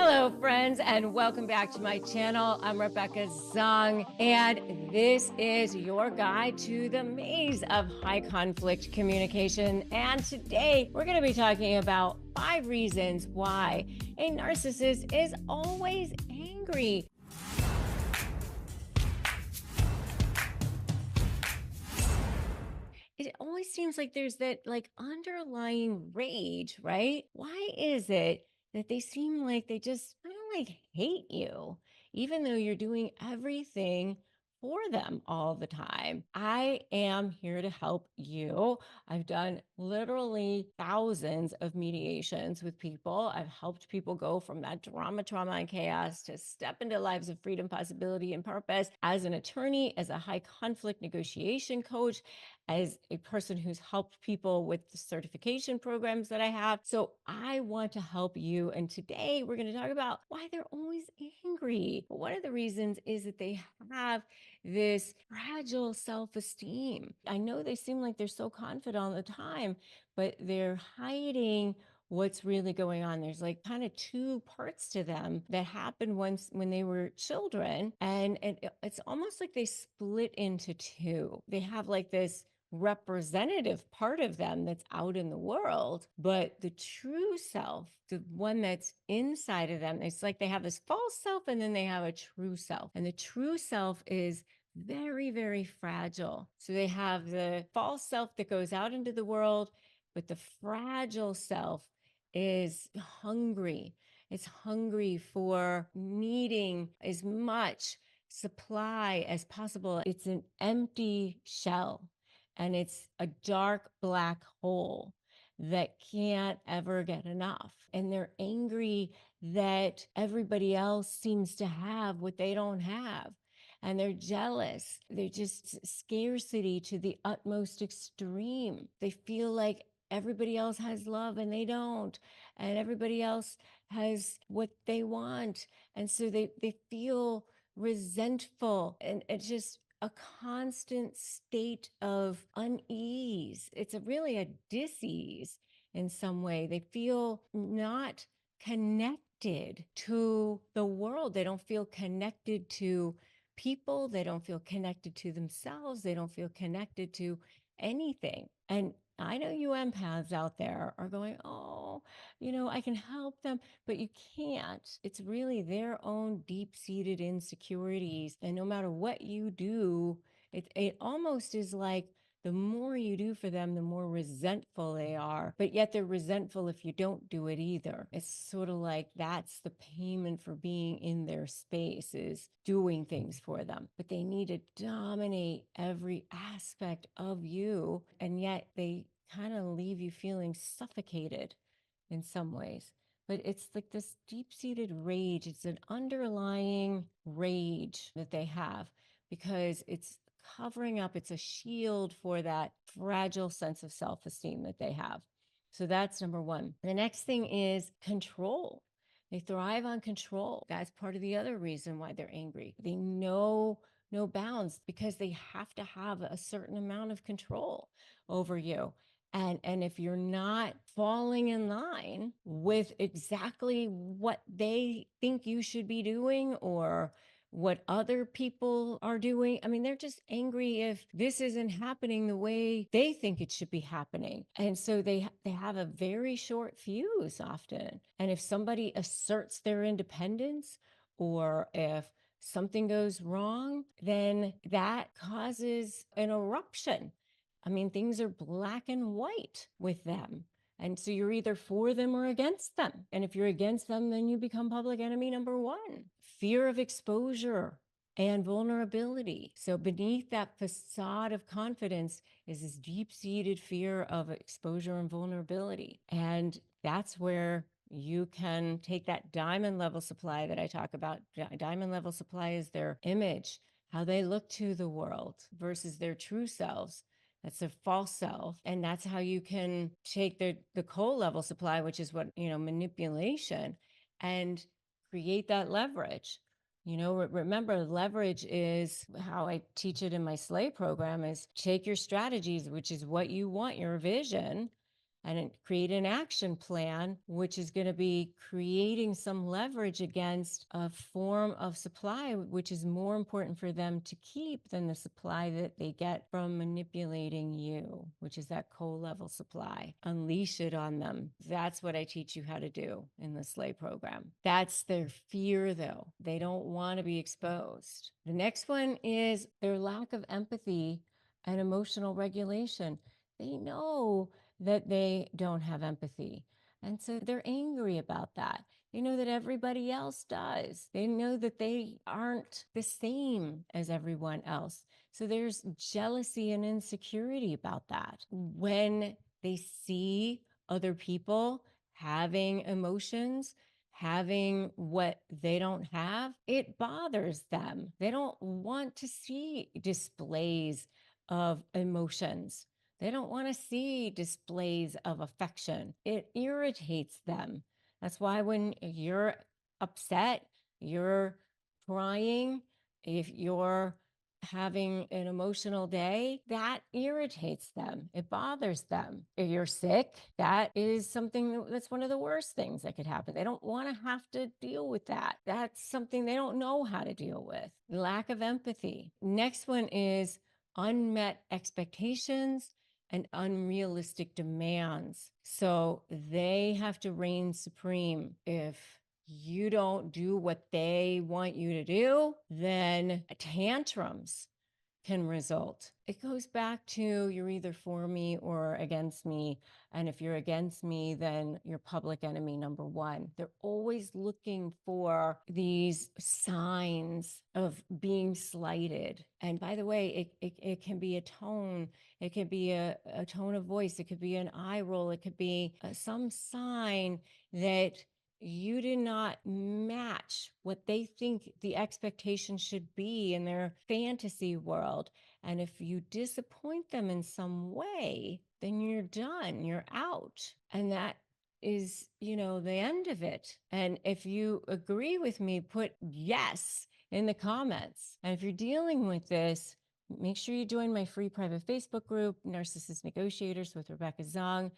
Hello, friends, and welcome back to my channel. I'm Rebecca Zung, and this is your guide to the maze of high conflict communication. And today we're going to be talking about 5 reasons why a narcissist is always angry. It always seems like there's that underlying rage, right? Why is it that they seem like they just kind of hate you, even though you're doing everything for them all the time? I am here to help you. I've done literally thousands of mediations with people. I've helped people go from that drama, trauma, and chaos to step into lives of freedom, possibility, and purpose as an attorney, as a high conflict negotiation coach, as a person who's helped people with the certification programs that I have. So I want to help you. And today we're going to talk about why they're always angry. One of the reasons is that they have this fragile self-esteem. I know they seem like they're so confident all the time, but they're hiding what's really going on. There's kind of 2 parts to them that happened once when they were children. And it's almost like they split into 2. They have this representative part of them that's out in the world, but the true self, the one that's inside of them, it's like they have this false self and then they have a true self. And the true self is very, very fragile. So they have the false self that goes out into the world, but the fragile self is hungry. It's hungry for needing as much supply as possible. It's an empty shell, and it's a dark black hole that can't ever get enough. And they're angry that everybody else seems to have what they don't have. And they're jealous. They're just scarcity to the utmost extreme. They feel like everybody else has love and they don't. And everybody else has what they want. And so they feel resentful. And it's just a constant state of unease. It's really a dis-ease in some way. They feel not connected to the world. They don't feel connected to people. They don't feel connected to themselves. They don't feel connected to anything. And I know you empaths out there are going, oh, I can help them, but you can't. It's really their own deep-seated insecurities. And no matter what you do, it almost is like the more you do for them, the more resentful they are. But yet they're resentful if you don't do it either. It's sort of like that's the payment for being in their space, is doing things for them. But they need to dominate every aspect of you. And yet they kind of leave you feeling suffocated in some ways. But it's like this deep-seated rage. It's an underlying rage that they have because it's covering up, it's a shield for that fragile sense of self-esteem that they have. So that's number 1. The next thing is control. They thrive on control. That's part of the other reason why they're angry. They know no bounds because they have to have a certain amount of control over you. And if you're not falling in line with exactly what they think you should be doing or what other people are doing, I mean, they're just angry if this isn't happening the way they think it should be happening. And so they have a very short fuse often. And if somebody asserts their independence, or if something goes wrong, then that causes an eruption. I mean, things are black and white with them. And so you're either for them or against them. And if you're against them, then you become public enemy number 1. Fear of exposure and vulnerability. So beneath that facade of confidence is this deep-seated fear of exposure and vulnerability. And that's where you can take that diamond level supply that I talk about. Diamond level supply is their image, how they look to the world versus their true selves. That's a false self. And that's how you can take the coal level supply, which is what, manipulation, and create that leverage. Remember, leverage is how I teach it in my Slay program, is take your strategies, which is what you want, your vision, and create an action plan, which is going to be creating some leverage against a form of supply, which is more important for them to keep than the supply that they get from manipulating you, which is that co-level supply. Unleash it on them. That's what I teach you how to do in the Slay program. That's their fear, though. They don't want to be exposed. The next one is their lack of empathy and emotional regulation. They know that they don't have empathy. And so they're angry about that. They know that everybody else does. They know that they aren't the same as everyone else. So there's jealousy and insecurity about that. When they see other people having emotions, having what they don't have, it bothers them. They don't want to see displays of emotions. They don't want to see displays of affection. It irritates them. That's why when you're upset, you're crying, if you're having an emotional day, that irritates them. It bothers them. If you're sick, that is something that's one of the worst things that could happen. They don't want to have to deal with that. That's something they don't know how to deal with. Lack of empathy. Next one is unmet expectations and unrealistic demands. So they have to reign supreme. If you don't do what they want you to do, then tantrums can result. It goes back to you're either for me or against me. And if you're against me, then you're public enemy number one. They're always looking for these signs of being slighted. And by the way, it can be a tone. It could be a tone of voice. It could be an eye roll. It could be some sign that you did not match what they think the expectation should be in their fantasy world. And if you disappoint them in some way, then you're done, you're out. And that is, the end of it. And if you agree with me, put yes in the comments. And if you're dealing with this, make sure you join my free private Facebook group, Narcissist Negotiators with Rebecca Zung,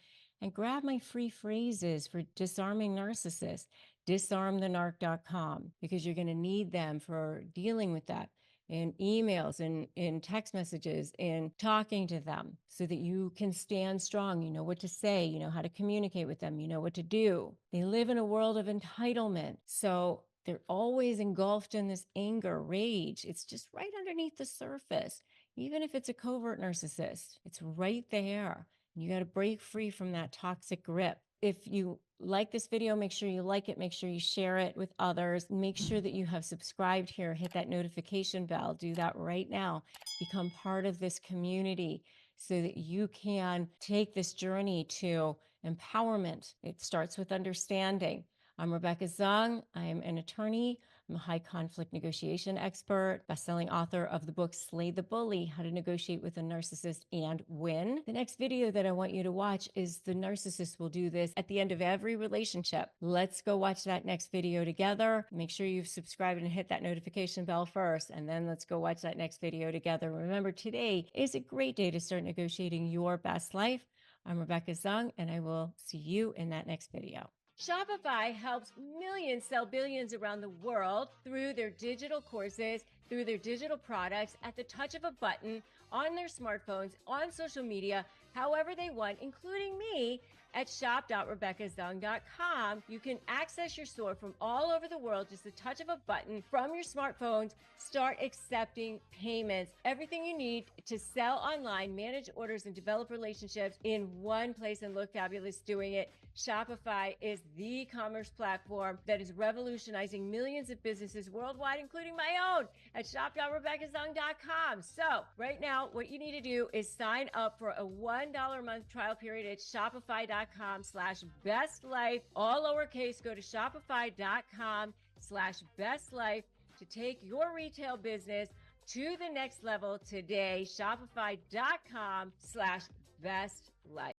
and grab my free phrases for disarming narcissists, disarmthenarc.com, because you're going to need them for dealing with that in emails and in text messages, in talking to them so that you can stand strong. You know what to say, you know how to communicate with them, you know what to do. They live in a world of entitlement. So they're always engulfed in this anger, rage. It's just right underneath the surface. Even if it's a covert narcissist, it's right there. You got to break free from that toxic grip. If you like this video, make sure you like it, make sure you share it with others, make sure that you have subscribed here, hit that notification bell, do that right now, become part of this community so that you can take this journey to empowerment. It starts with understanding. I'm Rebecca Zung. I'm an attorney. I'm a high conflict negotiation expert, best-selling author of the book Slay the Bully, How to Negotiate with a Narcissist and Win. The next video that I want you to watch is the narcissist will do this at the end of every relationship. Let's go watch that next video together. Make sure you've subscribed and hit that notification bell first, and then let's go watch that next video together. Remember, today is a great day to start negotiating your best life. I'm Rebecca Zung, and I will see you in that next video. Shopify helps millions sell billions around the world through their digital courses, through their digital products, at the touch of a button, on their smartphones, on social media, however they want, including me. At shop.rebeccazung.com, you can access your store from all over the world, just the touch of a button from your smartphones. Start accepting payments. Everything you need to sell online, manage orders, and develop relationships in one place and look fabulous doing it. Shopify is the commerce platform that is revolutionizing millions of businesses worldwide, including my own, at shop.rebeccazung.com. So right now, what you need to do is sign up for a $1 a month trial period at shopify.com/bestlife, all lowercase. Go to shopify.com/bestlife to take your retail business to the next level today. Shopify.com/bestlife.